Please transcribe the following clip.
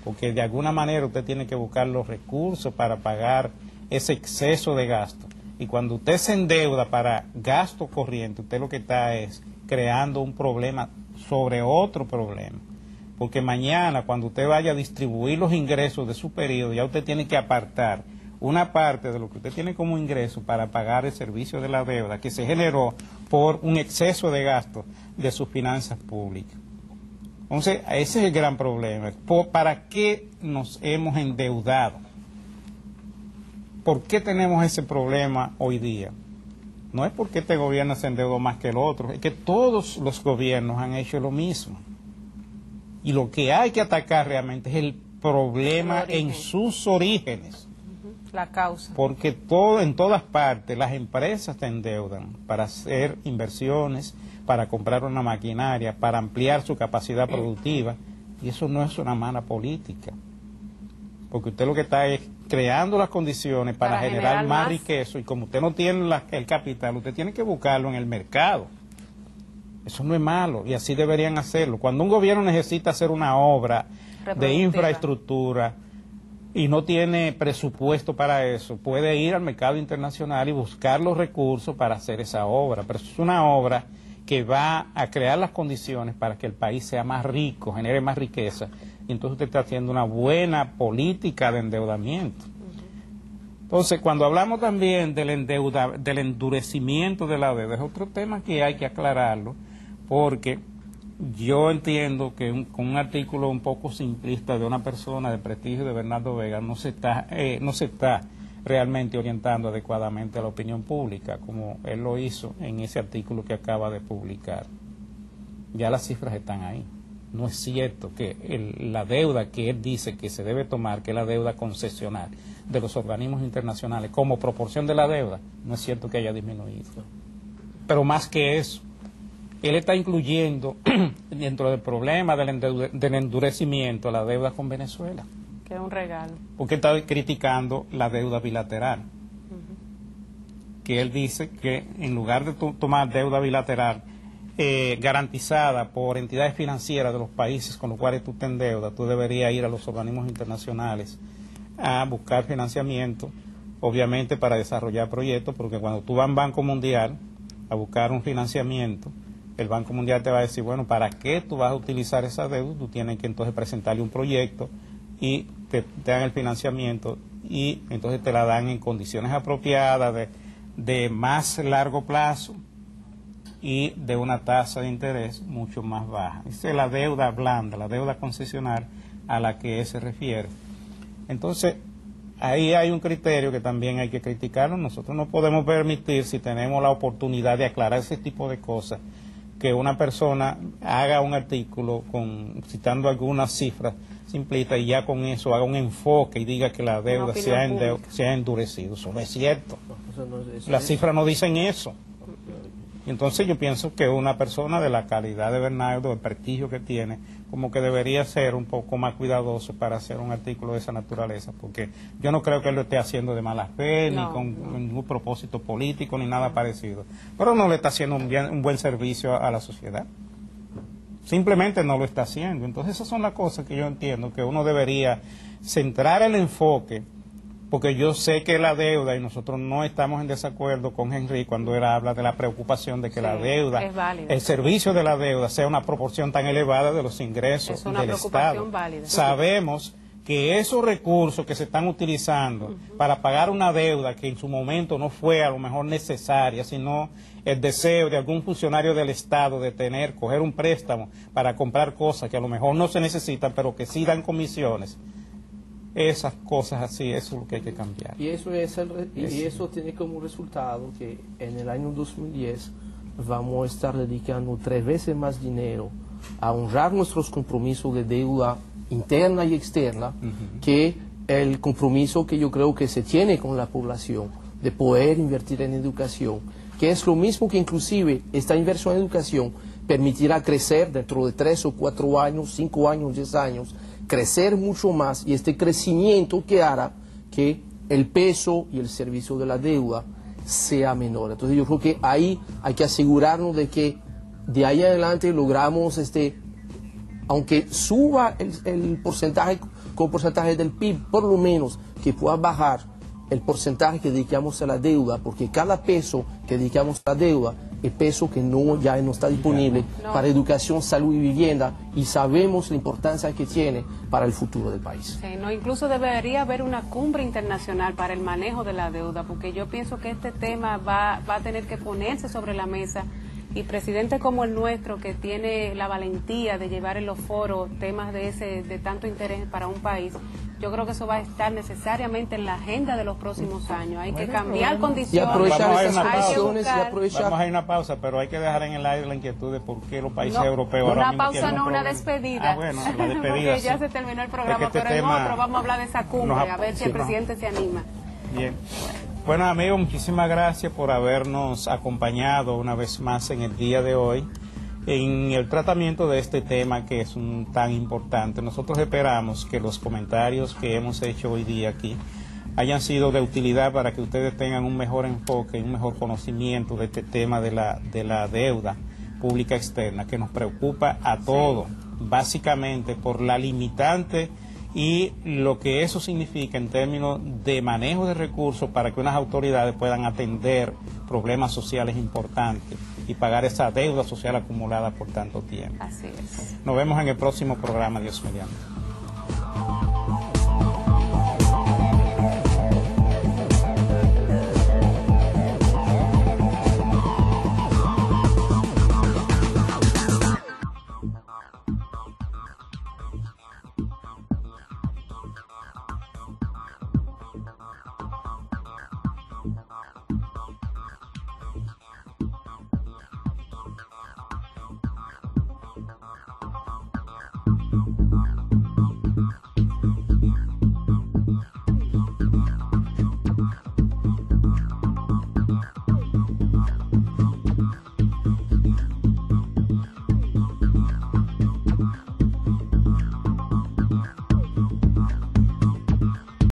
porque de alguna manera usted tiene que buscar los recursos para pagar ese exceso de gasto. Y cuando usted se endeuda para gasto corriente, usted lo que está es creando un problema sobre otro problema. Porque mañana, cuando usted vaya a distribuir los ingresos de su periodo, ya usted tiene que apartar una parte de lo que usted tiene como ingreso para pagar el servicio de la deuda que se generó por un exceso de gasto de sus finanzas públicas. Entonces, ese es el gran problema. ¿Para qué nos hemos endeudado? ¿Por qué tenemos ese problema hoy día? No es porque este gobierno se endeudó más que el otro, es que todos los gobiernos han hecho lo mismo. Y lo que hay que atacar realmente es el problema en sus orígenes. La causa. Porque en todas partes las empresas te endeudan para hacer inversiones, para comprar una maquinaria, para ampliar su capacidad productiva, y eso no es una mala política. Porque usted lo que está es creando las condiciones para generar más riqueza, y como usted no tiene el capital, usted tiene que buscarlo en el mercado. Eso no es malo, y así deberían hacerlo. Cuando un gobierno necesita hacer una obra de infraestructura y no tiene presupuesto para eso, puede ir al mercado internacional y buscar los recursos para hacer esa obra. Pero eso es una obra que va a crear las condiciones para que el país sea más rico, genere más riqueza, y entonces usted está haciendo una buena política de endeudamiento. Entonces, cuando hablamos también del endurecimiento de la deuda, es otro tema que hay que aclararlo, porque yo entiendo que con un artículo un poco simplista de una persona de prestigio de Bernardo Vega no se está realmente orientando adecuadamente a la opinión pública, como él lo hizo en ese artículo que acaba de publicar. Ya las cifras están ahí. No es cierto que la deuda que él dice que se debe tomar, que es la deuda concesional de los organismos internacionales como proporción de la deuda, no es cierto que haya disminuido. Pero más que eso, él está incluyendo dentro del problema del endurecimiento la deuda con Venezuela. Que es un regalo. Porque está criticando la deuda bilateral. Que él dice que en lugar de tomar deuda bilateral garantizada por entidades financieras de los países con los cuales tú te endeudas, tú deberías ir a los organismos internacionales a buscar financiamiento, obviamente para desarrollar proyectos, porque cuando tú vas al Banco Mundial a buscar un financiamiento, el Banco Mundial te va a decir, bueno, ¿para qué tú vas a utilizar esa deuda? Tú tienes que entonces presentarle un proyecto y te dan el financiamiento, y entonces te la dan en condiciones apropiadas de más largo plazo y de una tasa de interés mucho más baja. Esa es la deuda blanda, la deuda concesional a la que se refiere. Entonces, ahí hay un criterio que también hay que criticarlo. Nosotros no podemos permitir, si tenemos la oportunidad de aclarar ese tipo de cosas, que una persona haga un artículo citando algunas cifras simplistas y ya con eso haga un enfoque y diga que la deuda se ha endurecido. Eso no es cierto. Las cifras no dicen eso. Entonces yo pienso que una persona de la calidad de Bernardo, el prestigio que tiene, como que debería ser un poco más cuidadoso para hacer un artículo de esa naturaleza, porque yo no creo que él lo esté haciendo de mala fe, ni con ningún propósito político, ni nada parecido. Pero no le está haciendo un buen servicio a la sociedad. Simplemente no lo está haciendo. Entonces esas son las cosas que yo entiendo que uno debería centrar el enfoque, porque yo sé que la deuda, y nosotros no estamos en desacuerdo con Henry cuando él habla de la preocupación de que la deuda, el servicio de la deuda sea una proporción tan elevada de los ingresos del Estado. Sabemos que esos recursos que se están utilizando para pagar una deuda que en su momento no fue a lo mejor necesaria, sino el deseo de algún funcionario del Estado de coger un préstamo para comprar cosas que a lo mejor no se necesitan, pero que sí dan comisiones. Esas cosas así, eso es lo que hay que cambiar. Y eso tiene como resultado que en el año 2010 vamos a estar dedicando 3 veces más dinero a honrar nuestros compromisos de deuda interna y externa que el compromiso que yo creo que se tiene con la población de poder invertir en educación, que es lo mismo que inclusive esta inversión en educación permitirá crecer dentro de 3 o 4 años, 5 años, 10 años, crecer mucho más, y este crecimiento que hará que el peso y el servicio de la deuda sea menor. Entonces yo creo que ahí hay que asegurarnos de que de ahí en adelante logramos aunque suba el porcentaje con porcentaje del PIB, por lo menos que pueda bajar el porcentaje que dedicamos a la deuda, porque cada peso que dedicamos a la deuda es peso que ya no está disponible para educación, salud y vivienda, y sabemos la importancia que tiene para el futuro del país. Sí, no, incluso debería haber una cumbre internacional para el manejo de la deuda, porque yo pienso que este tema va a tener que ponerse sobre la mesa, y presidentes como el nuestro, que tiene la valentía de llevar en los foros temas de tanto interés para un país, yo creo que eso va a estar necesariamente en la agenda de los próximos años. Hay que cambiar condiciones. Y aprovechar Vamos a ir esas una pausa. condiciones y aprovechar. Vamos a ir a una pausa, pero hay que dejar en el aire la inquietud de por qué los países europeos ahora una mismo pausa, tienen no un una problema. despedida. Ah, bueno, la despedida, porque ya sí. se terminó el programa, Porque pero en otro vamos a hablar de esa cumbre, a ver si el presidente se anima. Bien. Bueno, amigos, muchísimas gracias por habernos acompañado una vez más en el día de hoy en el tratamiento de este tema que es tan importante. Nosotros esperamos que los comentarios que hemos hecho hoy día aquí hayan sido de utilidad para que ustedes tengan un mejor enfoque y un mejor conocimiento de este tema de la deuda pública externa, que nos preocupa a todos, básicamente por la limitante y lo que eso significa en términos de manejo de recursos para que unas autoridades puedan atender problemas sociales importantes y pagar esa deuda social acumulada por tanto tiempo. Así es. Nos vemos en el próximo programa, Dios mediante.